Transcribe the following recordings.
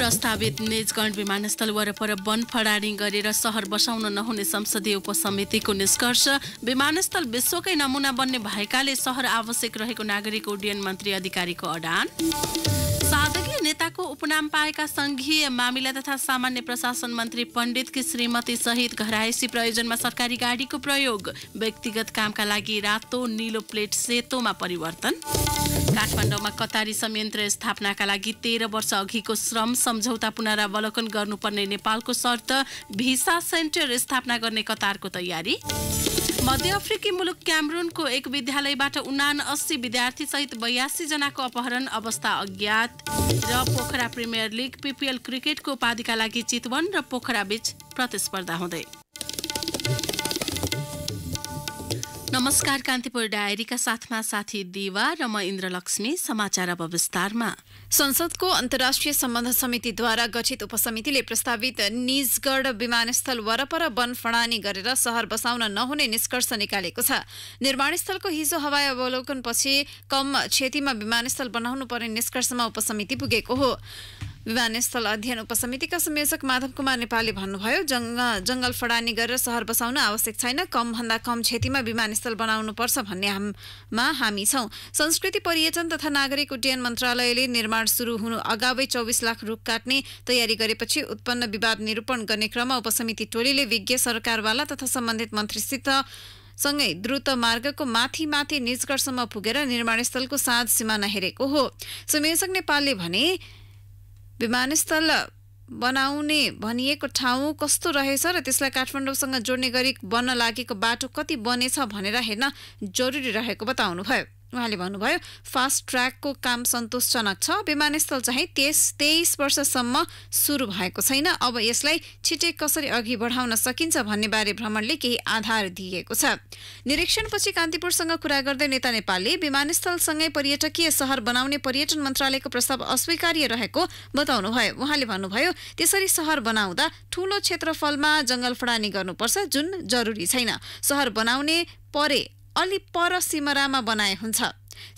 प्रस्तावित निजगढ विमानस्थल वरपर वन फडानी गरेर शहर बसाउन नहुने संसदीय उपसमितिको निष्कर्ष। विमानस्थल विश्वकै नमुना बन्ने भएकाले शहर आवश्यक रहेको नागरिक उड्डयन मन्त्री अधिकारीको अडान। सादगी नेताको उपनाम पाएका संघीय मामिला तथा सामान्य प्रशासन मन्त्री पण्डितकी श्रीमती सहित घरायसी प्रयोजनमा सरकारी गाडीको प्रयोग। व्यक्तिगत कामका लागि रातो नीलो प्लेट सेतोमा परिवर्तन। काठमाडौँमा कतारी संयन्त्र स्थापनाका लागि 13 वर्ष अघिको श्रम सम्झौता पुनरावलोकन गर्नुपर्ने नेपालको शर्त। भिसा सेन्टर स्थापना गर्ने कतारको तयारी। मध्य अफ्रिकी मुलुक क्यामरूनको एक विद्यालयबाट 79 विद्यार्थी सहित 82 जनाको अपहरण, अवस्था अज्ञात। र पोखरा प्रिमियर लिग पीपीएल क्रिकेटको उपाधिका लागि चितवन र पोखरा बीच प्रतिस्पर्धा हुँदै। नमस्कार, कान्तिपुर डायरीका साथमा साथी दिवा र म इन्द्रलक्ष्मी। समाचार अब विस्तारमा। संसदको अन्तर्राष्ट्रिय सम्बन्ध समितिद्वारा गठित उपसमितिले प्रस्तावित निजगढ विमानस्थल वरपर वन फडानी गरेर शहर बसाउन नहुने निष्कर्ष निकालेको छ। निर्माणस्थलको हिजो हवाई अवलोकनपछि कम क्षतिमा विमानस्थल बनाउनु पर्ने निष्कर्षमा उपसमिति पुगेको हो। विमानस्थल अध्ययन उपसमितिका संयोजक माधव कुमार नेपालले भन्नुभयो, जंगल फडानी गरेर शहर बसाउन आवश्यक छैन। कमभन्दा कम क्षतिमा विमानस्थल बनाउनु पर्छ भन्नेमा हामी छौं। संस्कृति पर्यटन तथा नागरिक उड्डयन मन्त्रालयले निर्माण सुरु हुनु अगावै 24 लाख रुख काट्ने तयारी गरेपछि उत्पन्न विवाद निरूपण गर्ने क्रममा उपसमिति टोलीले विज्ञ सरकारवाला तथा सम्बन्धित मन्त्रीसित सँगै द्रुत मार्गको माथि निजगढसम्म पुगेर निर्माणस्थलको साँझ सिमाना हेरेको हो। संयोजक नेपालले भने, विमानस्थल बनाउने भनिएको ठाउँ कस्तो रहेछ र त्यसलाई काठमाडौँसँग जोड्ने गरी बन्न लागेको बाटो कति बनेछ भनेर हेर्न जरुरी रहेको बताउनुभयो। उहाँले भन्नुभयो, फास्ट ट्र्याकको काम सन्तोषजनक छ। विमानस्थल चाहिँ 23 वर्षसम्म सुरु भएको छैन। अब यसलाई छिटै कसरी अघि बढाउन सकिन्छ भन्ने बारे भ्रमणले केही आधार दिएको छ। निरीक्षणपछि कान्तिपुरसँग कुरा गर्दै नेता नेपालले विमानस्थलसँगै पर्यटकीय शहर बनाउने पर्यटन मन्त्रालयको प्रस्ताव अस्वीकार्य रहेको बताउनुभयो। उहाँले भन्नुभयो, त्यसरी शहर बनाउँदा ठूलो क्षेत्रफलमा जंगल फडानी गर्नुपर्छ, जुन जरुरी छैन। शहर बनाउने अलि पर सिमरामा बनाए हुन्छ।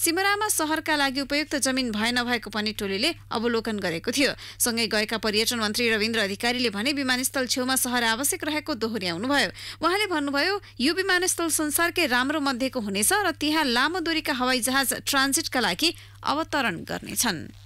सिमरामा शहरका लागि उपयुक्त जमिन भए नभएको पनि टोलीले अवलोकन गरेको थियो। सँगै गएका पर्यटन मन्त्री रविन्द्र अधिकारीले भने, विमानस्थल छेउमा शहर आवश्यक रहेको दोहोर्याउनुभयो। उहाँले भन्नुभयो, यो विमानस्थल संसारकै राम्रो मध्येको हुनेछ र त्यहाँ लामो दूरीका हवाईजहाज ट्रान्जिटका लागि अवतरण गर्नेछन्।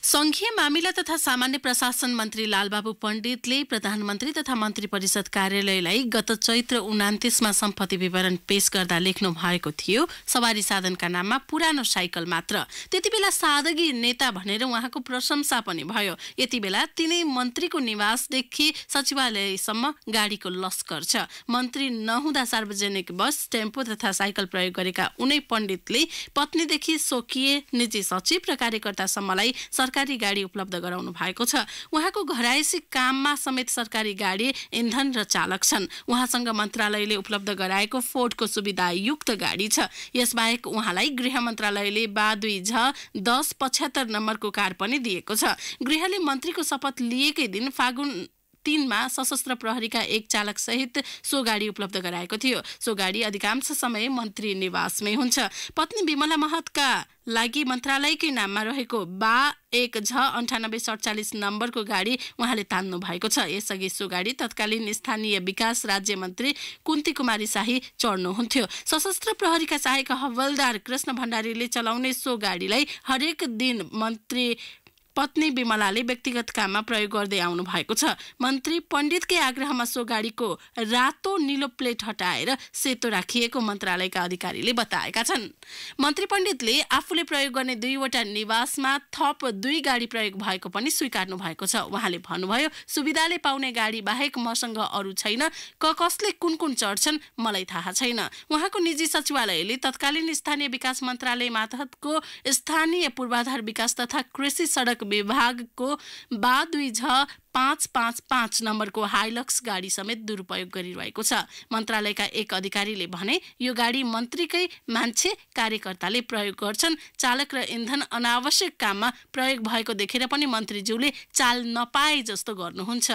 संघीय मामिला तथा सामान्य प्रशासन मन्त्री लालबाबु पण्डितले प्रधानमन्त्री तथा मन्त्री परिषद कार्यालयलाई गत चैत्र 29मा सम्पत्ति विवरण पेश गर्दा लेख्नु भएको थियो, सवारी साधनका नाममा पुरानो साइकल मात्र। त्यतिबेला सादगी नेता भनेर उहाँको प्रशंसा पनि भयो। यति बेला तिनै मन्त्रीको निवासदेखि सचिवालयसम्म गाडीको लस्कर छ। मन्त्री नहुँदा सार्वजनिक बस, टेम्पो तथा साइकल प्रयोग गरेका उनै पण्डितले पत्नीदेखि स्वकीय निजी सचिव र कार्यकर्तासम्मलाई सरकारी गाडी उपलब्ध गराउनु भएको छ। उहाँको घरायसी काममा समेत सरकारी गाडी, इन्धन र चालक छन्। उहाँसँग मन्त्रालयले उपलब्ध गराएको फोर्डको सुविधायुक्त गाडी छ। यसबाहेक उहाँलाई गृह मन्त्रालयले बा2 1075 नम्बरको कार पनि दिएको छ। गृहले मन्त्रीको शपथ लिएकै दिन फागुन 3मा सशस्त्र प्रहरीका एक चालक सहित सो गाडी उपलब्ध गराएको थियो। सो गाडी अधिकांश समय मन्त्री निवासमै हुन्छ। पत्नी विमला महतका लागि मन्त्रालयकै नाममा रहेको बा1 9847 नम्बरको गाडी उहाँले तान्नु भएको छ। यसअघि सो गाडी तत्कालीन स्थानीय विकास राज्य मन्त्री कुन्ती कुमारी शाही चढ्नुहुन्थ्यो। सशस्त्र प्रहरीका सहायक हवलदार कृष्ण भण्डारीले चलाउने सो गाडीलाई हरेक दिन मन्त्री पत्नी विमलाले व्यक्तिगत काममा प्रयोग गर्दै आउनु भएको छ। मन्त्री पण्डितकै आग्रहमा सो गाडीको रातो नीलो प्लेट हटाएर सेतो राखिएको मन्त्रालयका अधिकारीले बताएका छन्। मन्त्री पण्डितले आफूले प्रयोग गर्ने 2वटा निवासमा थप 2 गाडी प्रयोग भएको पनि स्वीकार्नु भएको छ। उहाँले भन्नुभयो, सुविधाले पाउने गाडी बाहेक मसँग अरू छैन। कसले कुन चढ्छन् मलाई थाहा छैन। उहाँको निजी सचिवालयले तत्कालीन स्थानीय विकास मन्त्रालय मातहतको स्थानीय पूर्वाधार विकास तथा कृषि सडक विभागको बा2 555 नम्बरको हाइलक्स गाडी समेत दुरुपयोग गरिरहेको छ। मन्त्रालयका एक अधिकारीले भने, यो गाडी मन्त्रीकै मान्छे कार्यकर्ताले प्रयोग गर्छन्। चालक र इन्धन अनावश्यक काममा प्रयोग भएको देखेर पनि मन्त्रीज्यूले चाल नपाए जस्तो गर्नुहुन्छ।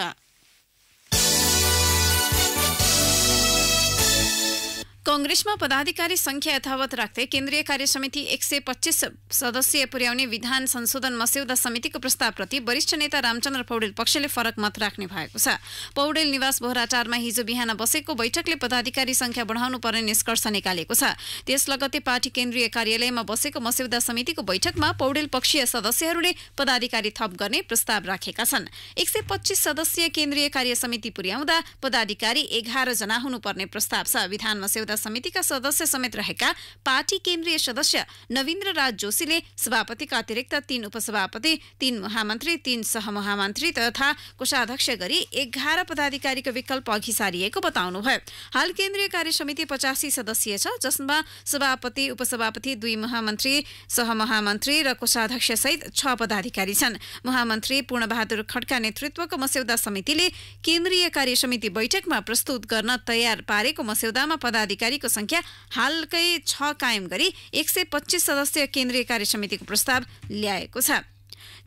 कांग्रेसमा पदाधिकारी संख्या यथावत राख्दै केन्द्रीय कार्य समिति 125 सदस्यीय पुर्याउने विधान संशोधन मस्यौदा समितिको प्रस्तावप्रति वरिष्ठ नेता रामचन्द्र पौडेल पक्षले फरक मत राख्ने भएको छ। पौडेल निवास बोहराटारमा हिजो बिहान बसेको बैठकले पदाधिकारी संख्या बढाउनु पर्ने निष्कर्ष निकालेको छ। त्यस लगत्तै पार्टी केन्द्रीय कार्यालयमा बसेको मस्यौदा समितिको बैठकमा पौडेल पक्षीय सदस्यहरूले पदाधिकारी थप गर्ने प्रस्ताव राखेका छन्। 125 सदस्यीय केन्द्रीय कार्य समिति पुर्याउँदा पदाधिकारी 11 जना हुनुपर्ने प्रस्ताव छ। विधान मस्यौदा समितिका सदस्य समेत रहेका पार्टी केन्द्रीय सदस्य नवीन्द्र राज जोशीले सभापतिका अतिरिक्त 3 उपसभापति, 3 महामन्त्री, 3 सहमहामन्त्री तथा कोषाध्यक्ष गरी 11 पदाधिकारीको विकल्प अघि सारिएको बताउनुभयो। हाल केन्द्रीय कार्य समिति 85 सदस्यीय छ, जसमा सभापति, उपसभापति, 2 महामन्त्री, सहमहामन्त्री र कोषाध्यक्ष सहित 6 पदाधिकारी छन्। महामन्त्री पूर्णबहादुर खड्का नेतृत्वको मस्यौदा समितिले केन्द्रीय कार्य समिति बैठकमा प्रस्तुत गर्न तयार पारेको मस्यौदामा पदाधिकारीको संख्या हालकै 6 कायम गरी 125 सदस्यीय केन्द्रीय कार्य समितिको प्रस्ताव ल्याएको छ।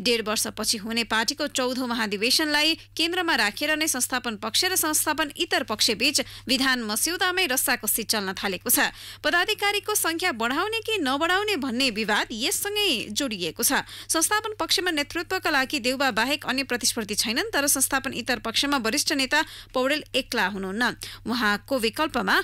1.5 वर्षपछि हुने पार्टीको 14औं महाधिवेशनलाई केन्द्रमा राखेर नै संस्थापन पक्ष र संस्थापन इतर पक्षबीच विधान मस्यौदामै रस्साकस्सी चल्न थालेको छ। पदाधिकारीको संख्या बढाउने कि नबढाउने भन्ने विवाद यससँगै जोडिएको छ। संस्थापन पक्षमा नेतृत्वका लागि देउबा बाहेक अन्य प्रतिस्पर्धी छैनन्, तर संस्थापन इतर पक्षमा वरिष्ठ नेता पौडेल एक्ला हुनुहुन्न। उहाँको विकल्पमा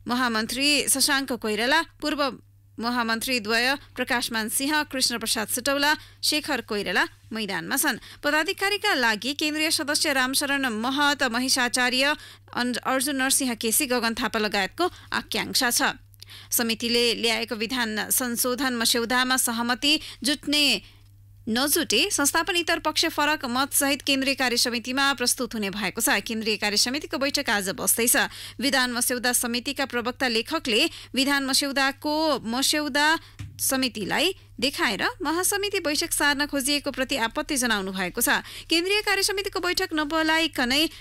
महामन्त्री शशाङ्क कोइराला, पूर्व महामन्त्री द्वय प्रकाशमान सिंह, कृष्ण प्रसाद सुटौला, शेखर कोइराला मैदानमा छन्। पदाधिकारीका लागि केन्द्रीय सदस्य रामशरण महत, महेशाचार्य, अर्जुन नरसिंह केसी, गगन थापा लगायतको आकांक्षा छ। समितिले ल्याएको विधान संशोधन मस्यौदामा सहमति जुट्ने नजुटे संस्थापन इतर पक्ष फरक मत सहित केन्द्रीय कार्य समितिमा प्रस्तुत हुने भएको छ। केन्द्रीय कार्य समितिको बैठक आज बस्दैछ। विधान मस्यौदा समितिका प्रवक्ता लेखकले विधान मस्यौदा समितिलाई देखाएर महासमिति बैठक सार्न खोजिएको प्रति आपत्ति जनाउनु भएको छ। केन्द्रीय कार्य समितिको बैठक नबोलाइएकै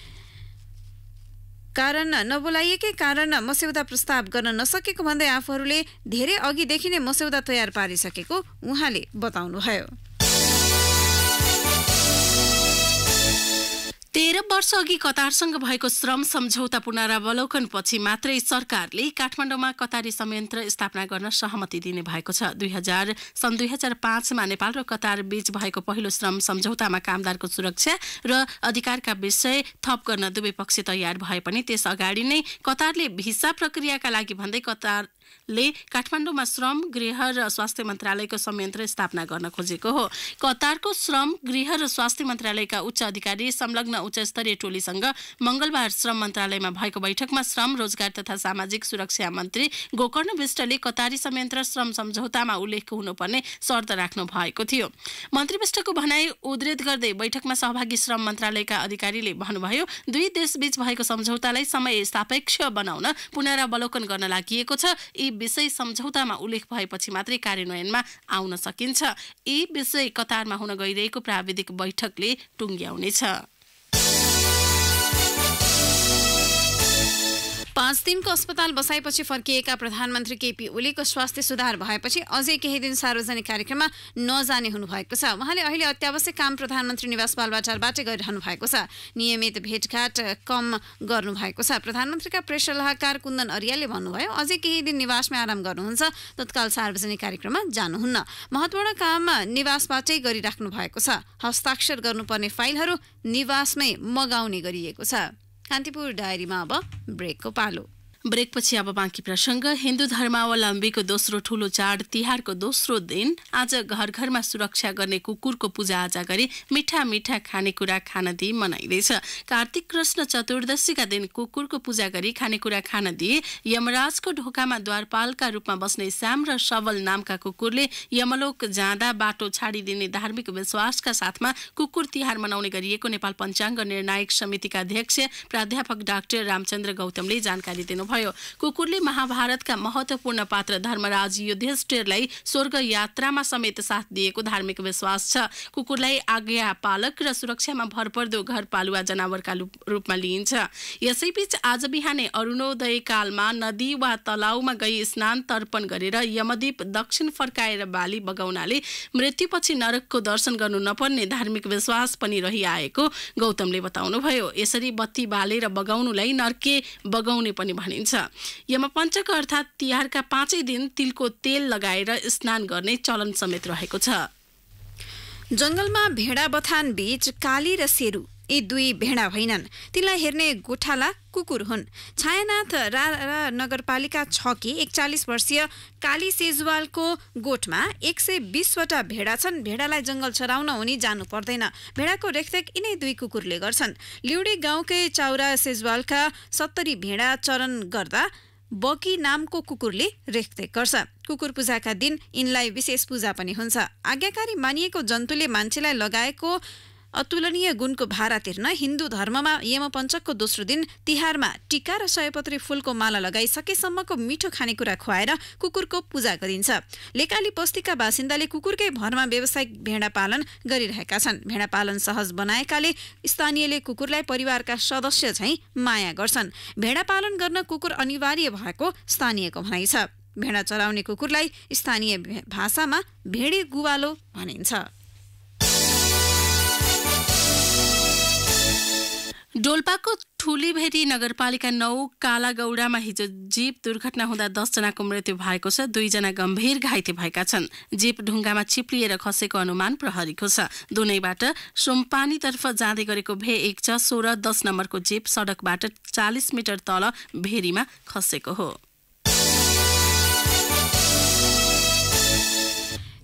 कारण मस्यौदा प्रस्ताव गर्न नसकेको भन्दै आफूहरूले धेरै अघिदेखि नै मस्यौदा तयार पारिसकेको उहाँले बताउनुभयो। 13 वर्ष अघि कतारसँग भएको श्रम सम्झौता पुनरावलोकनपछि मात्रै सरकारले काठमाडौँमा कतारी संयन्त्र स्थापना गर्न सहमति दिने भएको छ। सन् 2005मा नेपाल र कतार बीच भएको पहिलो श्रम सम्झौतामा कामदारको सुरक्षा र अधिकारका विषय थप गर्न दुवै पक्ष तयार भए पनि त्यस अगाडि नै कतारले भिसा प्रक्रियाका लागि भन्दै कतारले काठमाडौँमा श्रम, गृह र स्वास्थ्य मन्त्रालयको संयन्त्र स्थापना गर्न खोजेको हो। कतारको श्रम, गृह र स्वास्थ्य मन्त्रालयका उच्च अधिकारी संलग्न उच्चस्तरीय टोलीसँग मंगलबार श्रम मन्त्रालयमा भएको बैठकमा श्रम, रोजगार तथा सामाजिक सुरक्षा मन्त्री गोकर्ण विष्टले कतारी संयन्त्र श्रम सम्झौतामा उल्लेख हुनुपर्ने शर्त राख्नु भएको थियो। मन्त्री विष्टको भनाई उद्धृत गर्दै बैठकमा सहभागी श्रम मन्त्रालयका अधिकारीले भन्नुभयो, दुई देशबीच भएको सम्झौतालाई समय सापेक्ष बनाउन पुनरावलोकन गर्न लागि छ। यी विषय सम्झौतामा उल्लेख भएपछि मात्रै कार्यान्वयनमा आउन सकिन्छ। यी विषय कतारमा हुन गइरहेको प्राविधिक बैठकले टुङ्ग्याउनेछ। 5 दिनको अस्पताल बसाएपछि फर्किएका प्रधानमन्त्री केपी ओलीको स्वास्थ्य सुधार भएपछि अझै केही दिन सार्वजनिक कार्यक्रममा नजाने हुनुभएको छ। उहाँले अहिले अत्यावश्यक काम प्रधानमन्त्री निवास बालुवाटारबाटै गरिरहनु भएको छ। नियमित भेटघाट कम गर्नुभएको छ। प्रधानमन्त्रीका प्रेस सल्लाहकार कुन्दन अरियालले भन्नुभयो, अझै केही दिन निवासमै आराम गर्नुहुन्छ, तत्काल सार्वजनिक कार्यक्रममा जानुहुन्न। महत्त्वपूर्ण काम निवासबाटै गरिराख्नु भएको छ। हस्ताक्षर गर्नुपर्ने फाइलहरू निवासमै मगाउने गरिएको छ। कान्तिपुर डायरीमा अब ब्रेकको पालो। ब्रेकपछि अब बाँकी प्रसङ्ग। हिन्दू धर्मावलम्बीको दोस्रो ठूलो चाड तिहारको दोस्रो दिन आज घर घरमा सुरक्षा गर्ने कुकुरको पूजाआजा गरी मिठा मिठा खानेकुरा खान दिई मनाइँदैछ। कार्तिक कृष्ण चतुर्दशीका दिन कुकुरको पूजा गरी खानेकुरा खान दिए यमराजको ढोकामा द्वारपालका रूपमा बस्ने श्याम र सबल नामका कुकुरले यमलोक जाँदा बाटो छाडिदिने धार्मिक विश्वासका साथमा कुकुर तिहार मनाउने गरिएको नेपाल पञ्चाङ्ग निर्णायक समितिका अध्यक्ष प्राध्यापक डाक्टर रामचन्द्र गौतमले जानकारी दिनुभयो। कुकुरले महाभारतका महत्वपूर्ण पात्र धर्मराज युधिष्ठिरलाई स्वर्ग यात्रामा समेत साथ दिएको धार्मिक विश्वास छ। कुकुरलाई आज्ञा पालक र सुरक्षामा भरपर्दो घरपालुवा जनावरका रूपमा लिइन्छ। यसैबीच आज बिहानै अरुणोदय कालमा नदी वा तलाउमा गई स्नान तर्पण गरेर यमदीप दक्षिण फर्काएर बाली बगाउनाले मृत्युपछि नरकको दर्शन गर्नु नपर्ने धार्मिक विश्वास पनि रहिआएको गौतमले बताउनुभयो। यसरी बत्ती बालेर बगाउनुलाई नर्के बगाउने पनि भने भनिन्छ। यमपञ्चक अर्थात् तिहारका 5 दिन तिलको तेल लगाएर स्नान गर्ने चलन समेत रहेको छ। जंगलमा भेडा बथान बीच काली र सेरू यी दुई भेडा होइनन्, तिनलाई हेर्ने गोठाला कुकुर हुन्। छायानाथ रारा नगरपालिका 6 की 41 वर्षीय काली सेजवालको गोठमा 120वटा भेडा छन्। भेडालाई जंगल चराउन उनी जानु पर्दैन। भेडाको रेखदेख यिनै दुई कुकुरले गर्छन्। लिउडे गाउँकै चाउरा सेजवालका 70 भेडा चरण गर्दा बकी नामको कुकुरले रेखदेख गर्छ। कुकुर पूजाका दिन यिनलाई विशेष पूजा पनि हुन्छ। आज्ञाकारी मानिएको जन्तुले मान्छेलाई लगाएको अतुलनीय गुणको भारा तिर्न हिन्दू धर्ममा यमपञ्चकको दोस्रो दिन तिहारमा टीका र सयपत्री फूलको माला लगाई सकेसम्मको मिठो खानेकुरा खुवाएर कुकुरको पूजा गरिन्छ। लेकाली बस्तीका बासिन्दाले कुकुरकै भरमा व्यावसायिक भेडा पालन गरिरहेका छन्। भेडा पालन सहज बनाएकाले स्थानीयले कुकुरलाई परिवारका सदस्य झैं माया गर्छन्। भेडा पालन गर्न कुकुर अनिवार्य भएको स्थानीयको भनाइ छ। भेडा चराउने कुकुरलाई स्थानीय भाषामा भेडे गुवालो भनिन्छ। डोल्पाको ठुलीभेरी नगरपालिका 9 कालागौडामा हिजो जीप दुर्घटना हुँदा 10 जनाको मृत्यु भएको छ। 2 जना गम्भीर घाइते भएका छन्। जीप ढुङ्गामा चिप्लिएर खसेको अनुमान प्रहरीको छ। दुनैबाट सोमपानीतर्फ जाँदै गरेको भे1 छ। 16-10 नम्बरको जीप सडकबाट 40 मिटर तल भेरीमा खसेको हो।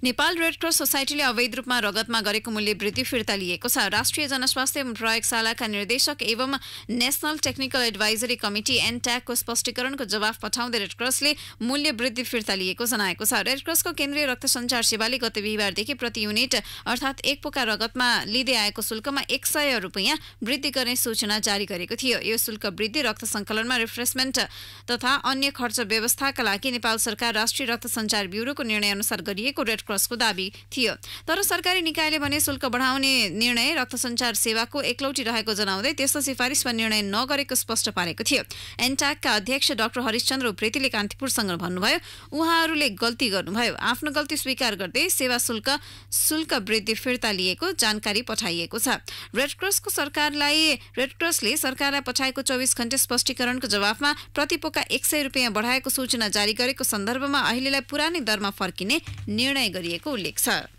नेपाल रेड क्रस सोसाइटीले अवैध रूपमा रगतमा गरेको मूल्य वृद्धि फिर्ता लिएको छ। राष्ट्रिय जनस्वास्थ्य प्रयोगशालाका निर्देशक एवं नेशनल टेक्निकल एडभाइजरी कमिटी एनट्याकको स्पष्टीकरणको जवाफ पठाउँदै रेड क्रसले मूल्य वृद्धि फिर्ता लिएको जनाएको छ। रेड क्रसको केन्द्रीय रक्त सञ्चार सेवाले गत बिहिबारदेखि प्रति युनिट अर्थात् 1 पोका रगतमा लिँदै आएको शुल्कमा 100 रुपैयाँ वृद्धि गर्ने सूचना जारी गरेको थियो। यो शुल्क वृद्धि रक्त सङ्कलनमा रिफ्रेसमेन्ट तथा अन्य खर्च व्यवस्थाका लागि नेपाल सरकार राष्ट्रिय रक्त सञ्चार ब्युरोको निर्णय अनुसार गरिएको रेड क्रसको दाबी थियो। तर सरकारी निकायले भने शुल्क बढाउने निर्णय रक्त सञ्चार सेवाको एकलौटी रहेको जनाउँदै त्यस्तो सिफारिसमा निर्णय नगरेको स्पष्ट पारेको थियो। एनट्याकका अध्यक्ष डाक्टर हरिशचन्द्र उप्रेतीले कान्तिपुरसँग भन्नुभयो, उहाँहरूले गल्ती गर्नुभयो। आफ्नो गल्ती स्वीकार गर्दै सेवा शुल्क वृद्धि फिर्ता लिएको जानकारी पठाइएको छ। रेड क्रसले सरकारलाई पठाएको 24 घण्टे स्पष्टीकरणको जवाफमा प्रति पोका 100 रुपैयाँ बढाएको सूचना जारी गरेको सन्दर्भमा अहिलेलाई पुरानै दरमा फर्किने निर्णय गरिएको उल्लेख छ।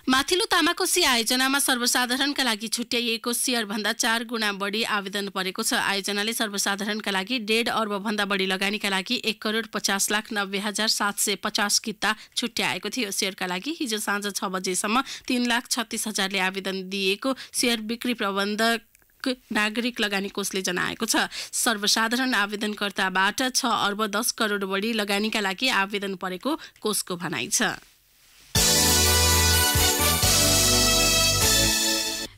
माथिल्लो तामाकोसी आयोजनामा सर्वसाधारणका लागि छुट्याइएको शेयरभन्दा 4 गुणा बढी आवेदन परेको छ। आयोजनाले सर्वसाधारणका लागि 1.5 अर्बभन्दा बढी लगानीका लागि 1,50,90,750 किता छुट्याएको थियो। शेयरका लागि हिजो साँझ 6 बजेसम्म 3,36,000ले आवेदन दिएको शेयर बिक्री प्रबन्धक नागरिक लगानी कोषले जनाएको छ। सर्वसाधारण आवेदनकर्ताबाट 6 अर्ब 10 करोड बढी लगानीका लागि आवेदन परेको कोषको भनाइ छ।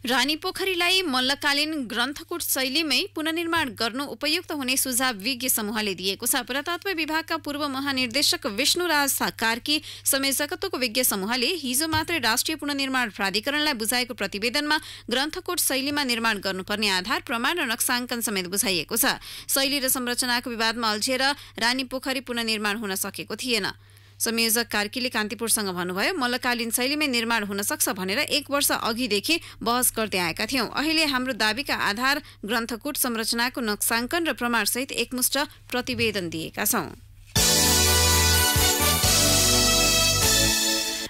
रानीपोखरीलाई मल्लकालीन ग्रन्थकुट शैलीमै पुनर्निर्माण गर्नु उपयुक्त हुने सुझाव विज्ञ समूहले दिएको छ। पुरातत्व विभागका पूर्व महानिर्देशक विष्णुराज कार्की संयोजकत्वको विज्ञ समूहले हिजो मात्रै राष्ट्रिय पुनर्निर्माण प्राधिकरणलाई बुझाएको प्रतिवेदनमा ग्रन्थकुट शैलीमा निर्माण गर्नुपर्ने आधार प्रमाण र नक्साङ्कन समेत बुझाइएको छ। शैली र संरचनाको विवादमा अल्झिएर रानीपोखरी पुनर्निर्माण हुन सकेको थिएन। संयोजक कार्कीले कान्तिपुरसँग भन्नुभयो, मल्लकालीन शैलीमै निर्माण हुन सक्छ भनेर 1 वर्ष अघिदेखि बहस गर्दै आएका थियौं। अहिले हाम्रो दाबीका आधार ग्रन्थकुट संरचनाको नक्साङ्कन र प्रमाणसहित एकमुष्ट प्रतिवेदन दिएका छौं।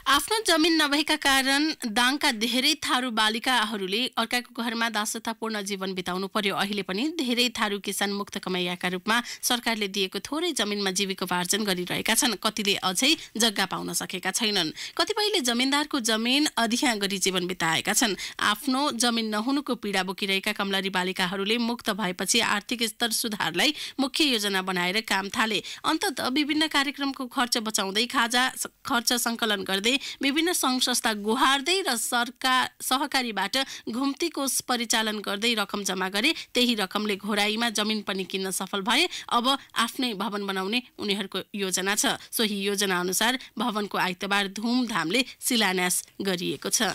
आफ्नो जमिन नभएका कारण दाङका धेरै थारू बालिकाहरूले अर्काको घरमा दासतापूर्ण जीवन बिताउनु पर्यो। अहिले पनि धेरै थारू किसान मुक्त कमैयाका रूपमा सरकारले दिएको थोरै जमिनमा जीविकोपार्जन गरिरहेका छन्। कतिले अझै जग्गा पाउन सकेका छैनन्। कतिपयले जमिनदारको जमिन अधिया गरी जीवन बिताएका छन्। आफ्नो जमिन नहुनुको पीडा बोकिरहेका कमलरी बालिकाहरूले मुक्त भएपछि आर्थिक स्तर सुधारलाई मुख्य योजना बनाएर काम थाले। अन्ततः विभिन्न कार्यक्रमको खर्च बचाउँदै खाजा खर्च सङ्कलन गर्दै विभिन्न सङ्घ संस्था गुहार्दै र सहकारीबाट घुम्ती कोष परिचालन गर्दै रकम जम्मा गरे। त्यही रकमले घोराईमा जमिन पनि किन्न सफल भए। अब आफ्नै भवन बनाउने उनीहरूको योजना छ। सोही योजना अनुसार भवनको आइतबार धुमधामले शिलान्यास गरिएको छ।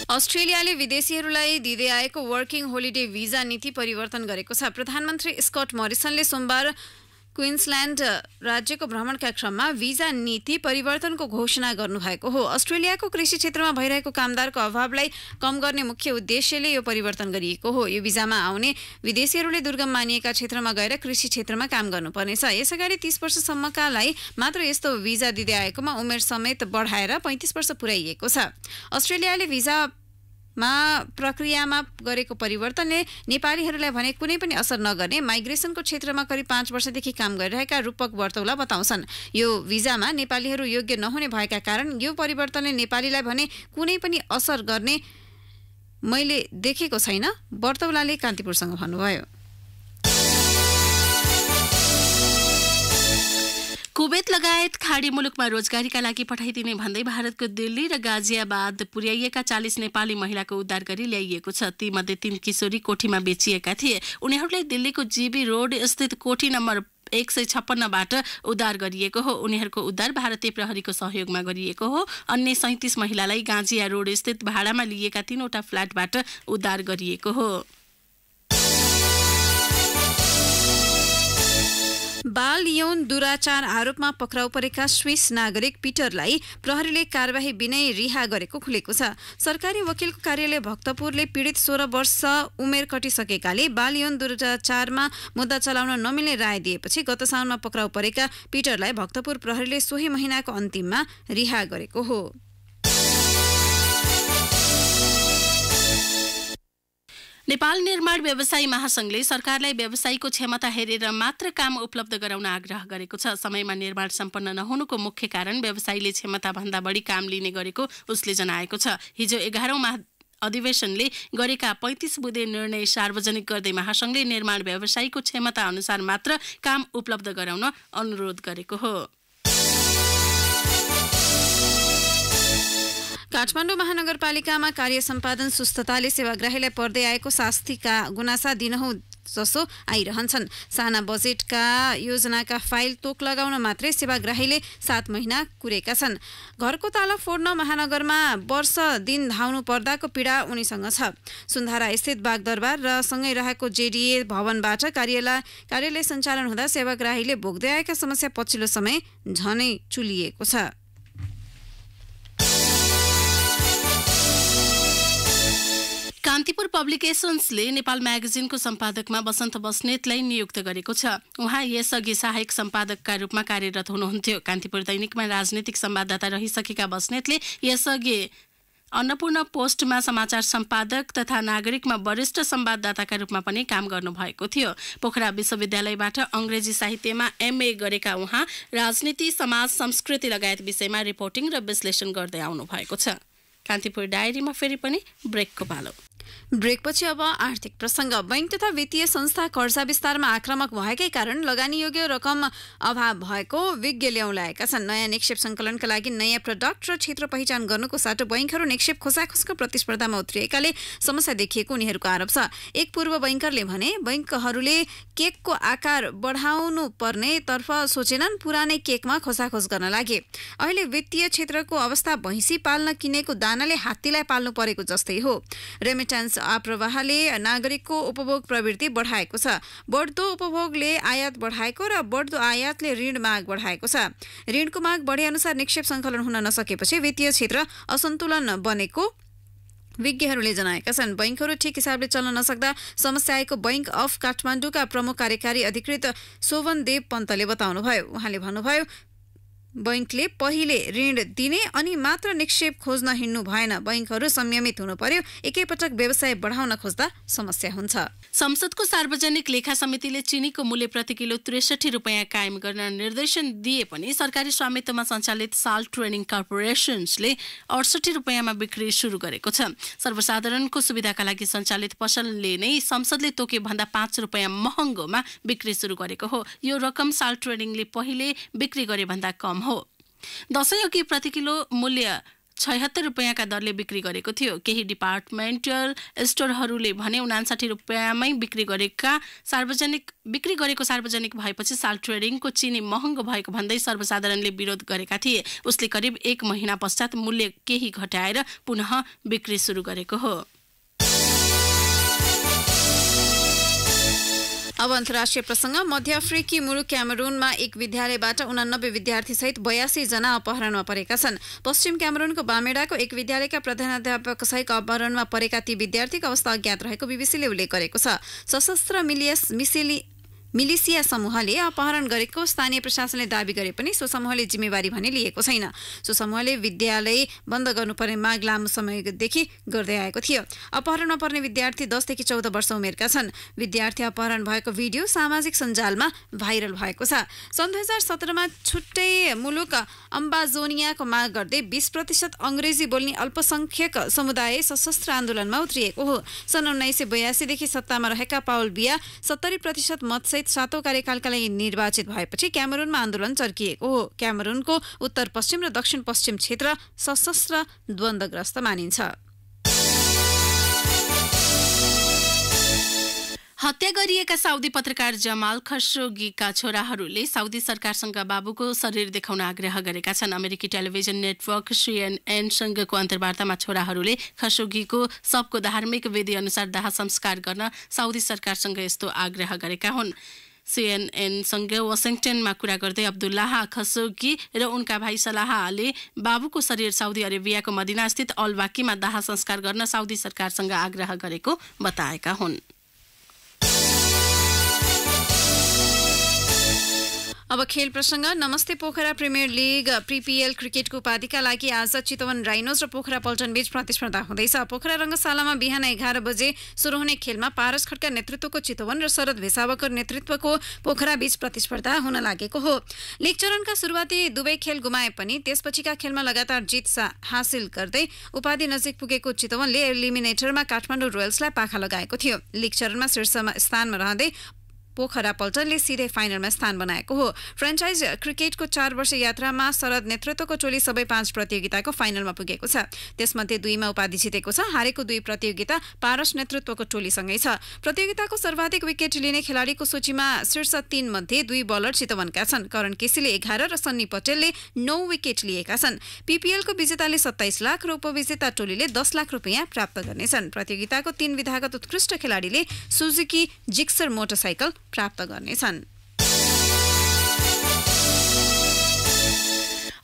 अस्ट्रेलियाले विदेशीहरूलाई दिँदै आएको वर्किङ होलिडे भिजा नीति परिवर्तन गरेको छ। प्रधानमन्त्री स्कट मोरिसनले सोमबार क्वीन्सल्यान्ड राज्यको भ्रमणका क्रममा भिजा नीति परिवर्तनको घोषणा गर्नुभएको हो। अस्ट्रेलियाको कृषि क्षेत्रमा भइरहेको कामदारको अभावलाई कम गर्ने मुख्य उद्देश्यले यो परिवर्तन गरिएको हो। यो भिजामा आउने विदेशीहरूले दुर्गम मानिएका क्षेत्रमा गएर कृषि क्षेत्रमा काम गर्नुपर्नेछ। यसअगाडि 30 वर्षसम्मकालाई मात्र यस्तो भिजा दिँदै आएकोमा उमेर समेत बढाएर 35 वर्ष पुर्याइएको छ। अस्ट्रेलियाले प्रक्रियामा गरेको परिवर्तनले नेपालीहरूलाई भने कुनै पनि असर नगर्ने माइग्रेसनको क्षेत्रमा करिब 5 वर्षदेखि काम गरिरहेका रूपक बर्तौला बताउँछन्। यो भिजामा नेपालीहरू योग्य नहुने भएका कारण यो परिवर्तनले नेपालीलाई भने कुनै पनि असर गर्ने मैले देखेको छैन, बर्तौलाले कान्तिपुरसँग भन्नुभयो। कुवेत लगायत खाडी मुलुकमा रोजगारीका लागि पठाइदिने भन्दै भारतको दिल्ली र गाजियाबाद पुर्याइएका 40 नेपाली महिलाको उद्धार गरी ल्याइएको छ। तीमध्ये 3 किशोरी कोठीमा बेचिएका थिए। उनीहरूलाई दिल्लीको जीबी रोड स्थित कोठी नम्बर 156बाट उद्धार गरिएको हो। उनीहरूको उद्धार भारतीय प्रहरीको सहयोगमा गरिएको हो। अन्य 37 महिलालाई गाजिया रोड स्थित भाडामा लिएका 3वटा फ्ल्याटबाट उद्धार गरिएको हो। बाल यौन दुराचार आरोपमा पक्राउ परेका स्विस नागरिक पिटरलाई प्रहरीले कार्यवाही बिनै रिहा गरेको खुलेको छ। सरकारी वकिलको कार्यालय भक्तपुरले पीडित 16 वर्ष उमेर कटिसकेकाले बाल यौन दुराचारमा मुद्दा चलाउन नमिल्ने राय दिएपछि गत साउनमा पक्राउ परेका पिटरलाई भक्तपुर प्रहरीले सोही महिनाको अन्तिममा रिहा गरेको हो। नेपाल निर्माण व्यवसायी महासंघले सरकारलाई व्यवसायीको क्षमता हेरेर मात्र काम उपलब्ध गराउन आग्रह गरेको छ। समयमा निर्माण सम्पन्न नहुनुको मुख्य कारण व्यवसायीले क्षमताभन्दा बढी काम लिने गरेको उसले जनाएको छ। हिजो 11औं अधिवेशनले गरेका 35 बुँदे निर्णय सार्वजनिक गर्दै महासंघले निर्माण व्यवसायीको क्षमता अनुसार मात्र काम उपलब्ध गराउन अनुरोध गरेको हो। काठमाडौँ महानगरपालिकामा कार्य सम्पादन सुस्तताले सेवाग्राहीलाई पर्दै आएको शास्तिका गुनासा दिनहुँ जसो आइरहन्छन्। साना बजेटका योजनाका फाइल तोक लगाउन मात्रै सेवाग्राहीले 7 महिना कुरेका छन्। घरको ताला फोड्न महानगरमा वर्ष दिन धाउनु पर्दाको पीडा उनीसँग छ। सुन्धारा स्थित बागदरबार र सँगै रहेको जेडीए भवनबाट कार्यालय सञ्चालन हुँदा सेवाग्राहीले भोग्दै आएका समस्या पछिल्लो समय झनै चुलिएको छ। कान्तिपुर पब्लिकेशन्सले नेपाल म्यागजिनको सम्पादकमा वसन्त बस्नेतलाई नियुक्त गरेको छ। उहाँ यसअघि सहायक सम्पादकका रूपमा कार्यरत हुनुहुन्थ्यो। कान्तिपुर दैनिकमा राजनीतिक संवाददाता रहिसकेका बस्नेतले यसअघि अन्नपूर्ण पोस्टमा समाचार सम्पादक तथा नागरिकमा वरिष्ठ संवाददाताका रूपमा पनि काम गर्नुभएको थियो। पोखरा विश्वविद्यालयबाट अंग्रेजी साहित्यमा एमए गरेका उहाँ राजनीति, समाज, संस्कृति लगायत विषयमा रिपोर्टिङ र विश्लेषण गर्दै आउनु भएको छ। कान्तिपुर डायरीमा फेरि पनि ब्रेकको पालो। ब्रेकपछि अब आर्थिक प्रसङ्ग। बैंक तथा वित्तीय संस्था कर्जा विस्तारमा आक्रामक भएकै कारण लगानीयोग्य रकम अभाव भएको विज्ञ ल्याउलाएका छन्। नयाँ निक्षेप सङ्कलनका लागि नयाँ प्रडक्ट र क्षेत्र पहिचान गर्नुको साटो बैंकहरू निक्षेप खोसाखोसको प्रतिस्पर्धामा उत्रिएकाले समस्या देखिएको उनीहरूको आरोप छ। एक पूर्व बैंकरले भने बैंकहरूले केकको आकार बढाउनु पर्ने तर्फ सोचेनन्, पुरानै केकमा खोसाखोस गर्न लागे। अहिले वित्तीय क्षेत्रको अवस्था भैँसी पाल्न किनेको दानाले हात्तीलाई पाल्नु परेको जस्तै हो। रेमिट्यान्स आप्रवाहले नागरिकको उपभोग प्रवृत्ति बढाएको छ। बढ्दो उपभोगले आयात बढाएको र बढ्दो आयातले ऋण माग बढाएको छ। ऋणको माग बढे अनुसार निक्षेप सङ्कलन हुन नसकेपछि वित्तीय क्षेत्र असन्तुलन बनेको विज्ञहरूले जनाएका छन्। बैंकहरू ठिक हिसाबले चल्न नसक्दा समस्या आएको बैंक अफ काठमाडौँका प्रमुख कार्यकारी अधिकृत शोभन देव पन्तले बताउनुभयो। उहाँले भन्नुभयो, बैंकले पहिले ऋण दिने अनि मात्र निक्षेप खोज्न हिँड्नु भएन। बैंकहरू संयमित हुनु पर्यो। एकैपटक व्यवसाय बढाउन खोज्दा समस्या हुन्छ। संसदको सार्वजनिक लेखा समितिले चिनीको मूल्य प्रति किलो 63 रुपैयाँ कायम गर्न निर्देशन दिए पनि सरकारी स्वामित्वमा सञ्चालित साल्ट ट्रेडिङ कर्पोरेसन्सले 68 रुपैयाँमा बिक्री सुरु गरेको छ। सर्वसाधारणको सुविधाका लागि सञ्चालित पसलले नै संसदले तोके भन्दा 5 रुपैयाँ महँगोमा बिक्री सुरु गरेको हो। यो रकम साल्ट ट्रेडिङले पहिले बिक्री गरे भन्दा कम हो। दशैं अघि प्रति किलो मूल्य 76 रुपैयाँका दरले बिक्री गरेको थियो। केही डिपार्टमेन्टल स्टोरहरूले भने 59 रुपैयाँमै बिक्री गरेको सार्वजनिक भएपछि साल्ट ट्रेडिङको चिनी महँगो भएको भन्दै सर्वसाधारणले विरोध गरेका थिए। उसले करिब 1 महिना पश्चात मूल्य केही घटाएर पुनः बिक्री सुरु गरेको हो। अब अन्तर्राष्ट्रिय प्रसङ्ग। मध्य अफ्रिकी मुलुक क्यामेरुनमा एक विद्यालयबाट 89 विद्यार्थी सहित 82 जना अपहरणमा परेका छन्। पश्चिम क्यामेरुनको बामेडाको एक विद्यालयका प्रधानाध्यापक सहित अपहरणमा परेका ती विद्यार्थीको अवस्था अज्ञात रहेको बीबीसीले उल्लेख गरेको छ। सशस्त्र मिलिसिया समूहले अपहरण गरेको स्थानीय प्रशासनले दाबी गरे पनि सो समूहले जिम्मेवारी भने लिएको छैन। सो समूहले विद्यालय बन्द गर्नुपर्ने माग लामो समयदेखि गर्दै आएको थियो। अपहरणमा पर्ने विद्यार्थी 10 देखि 14 वर्ष उमेरका छन्। विद्यार्थी अपहरण भएको भिडियो सामाजिक सञ्जालमा भाइरल भएको छ। सन् 2017मा छुट्टै मुलुक अम्बाजोनियाको माग गर्दै 20% अङ्ग्रेजी बोल्ने अल्पसंख्यक समुदाय सशस्त्र आन्दोलनमा उत्रिएको हो। सन् 1982 देखि सत्तामा रहेका पाउल बिया 70% मतसहित 7औं कार्यकालका लागि निर्वाचित भएपछि क्यामेरुनमा आन्दोलन चर्किएको हो। क्यामेरुनको उत्तर पश्चिम र दक्षिण पश्चिम क्षेत्र सशस्त्र द्वन्द्वग्रस्त मानिन्छ। हत्या गरिएका साउदी पत्रकार जमाल खशोगीका छोराहरूले साउदी सरकारसँग बाबुको शरीर देखाउन आग्रह गरेका छन्। अमेरिकी टेलिभिजन नेटवर्क CNN-सँगको अन्तर्वार्तामा छोराहरूले खशोगीको शवको धार्मिक विधि अनुसार दाह संस्कार गर्न साउदी सरकारसँग यस्तो आग्रह गरेका हुन्। CNN-सँग वाशिंगटनमा कुरा गर्दै अब्दुल्लाह खशोगी र उनका भाइ सलाहले बाबुको शरीर साउदी अरेबियाको मदिनास्थित अल वाकीमा दाह संस्कार गर्न साउदी सरकारसँग आग्रह गरेको बताएका हुन्। अब खेल प्रसङ्ग। नमस्ते पोखरा प्रिमियर लिग PPL क्रिकेटको उपाधिका लागि आज चितवन राइनोज र पोखरा पल्टन बीच प्रतिस्पर्धा हुँदैछ। पोखरा रङ्गशालामा बिहान 11 बजे सुरु हुने खेलमा पारस खड्का नेतृत्वको चितवन र शरद भेसावकर नेतृत्वको पोखरा बीच प्रतिस्पर्धा हुन लागेको हो। लिग चरणका सुरुवाती दुवै खेल गुमाए पनि त्यसपछिका खेलमा लगातार जित हासिल गर्दै उपाधि नजिक पुगेको चितवनले एलिमिनेटरमा काठमाडौँ रोयल्सलाई पाखा लगाएको थियो। लिग चरणमा शीर्ष स्थानमा रहँदै पोखरा पल्टनले सिधै फाइनलमा स्थान बनाएको हो। फ्रेन्चाइज क्रिकेटको 4 वर्ष यात्रामा शरद नेतृत्वको टोली सबै 5 प्रतियोगिताको फाइनलमा पुगेको छ। त्यसमध्ये 2मा उपाधि जितेको छ। हारेको 2 प्रतियोगिता पारस नेतृत्वको टोलीसँगै छ। प्रतियोगिताको सर्वाधिक विकेट लिने खेलाडीको सूचीमा शीर्ष 3 मध्ये 2 बलर चितवनका छन्। करण केसीले 11 र सन्नी पटेलले 9 विकेट लिएका छन्। PPLको विजेताले 27 लाख र उपविजेता टोलीले 10 लाख रुपियाँ प्राप्त गर्नेछन्। प्रतियोगिताको 3 विधागत उत्कृष्ट खेलाडीले सुजुकी जिक्सर मोटरसाइकल प्राप्त गर्नेछन्।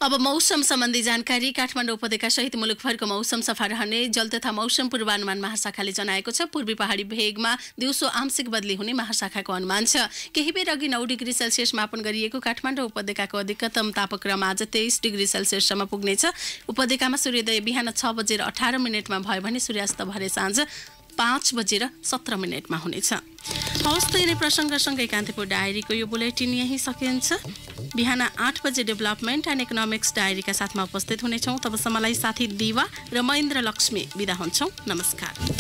अब मौसम सम्बन्धी जानकारी। काठमाडौँ उपत्यका सहित मुलुकभरको मौसम सफा रहने जल तथा मौसम पूर्वानुमान महाशाखाले जनाएको छ। पूर्वी पहाडी भेगमा दिउँसो आंशिक बदली हुने महाशाखाको अनुमान छ। केही बेर अघि 9 डिग्री सेल्सियस मापन गरिएको काठमाडौँ उपत्यकाको अधिकतम तापक्रम आज 23 डिग्री सेल्सियससम्म पुग्नेछ। उपत्यकामा सूर्योदय बिहान 6:18 भयो भने सूर्यास्त भरे साँझ 5:17 हुनेछ। हवस् त यिनै प्रसङ्गसँगै कान्तिपुर डायरीको यो बुलेटिन यही सकिन्छ। बिहान 8 बजे डेभलपमेन्ट एन्ड इकोनोमिक्स डायरीका साथमा उपस्थित हुनेछौँ। तबसम्मलाई साथी दिवा र महेन्द्र लक्ष्मी बिदा हुन्छौँ। नमस्कार।